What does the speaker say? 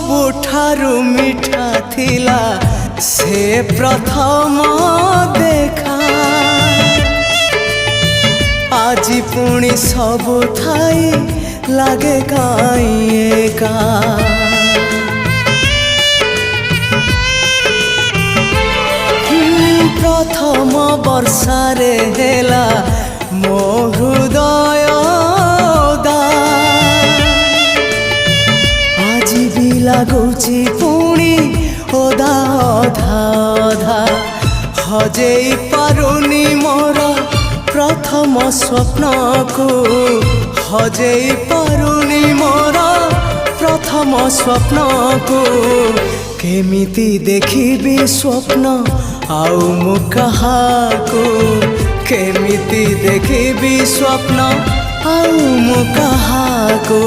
ସବୁଠାରୁ ମିଠା ଥିଲା ସେ ପ୍ରଥମ ଦେଖା। ଆଜି ପୁଣି ସବୁ ଥାଇ ଲାଗେ କାଇଁ ଏକା। ପ୍ରଥମ ବର୍ଷାରେ ହେଲା ମୋ ହୃଦୟ ଓଦା। ଆଜି ବି ଲାଗୁଛି ପୁଣି ଓଦା ଅଧା ଅଧା। ହଜେଇ ପାରୁନି ମୋର ପ୍ରଥମ ସ୍ୱପ୍ନକୁ। ହଜେଇ ପାରୁନି ମୋର ପ୍ରଥମ ସ୍ୱପ୍ନକୁ। କେମିତି ଦେଖିବି ସ୍ୱପ୍ନ ଆଉ ମୁଁ କାହାକୁ। କେମିତି ଦେଖିବି ସ୍ୱପ୍ନ ଆଉ ମୁଁ କାହାକୁ।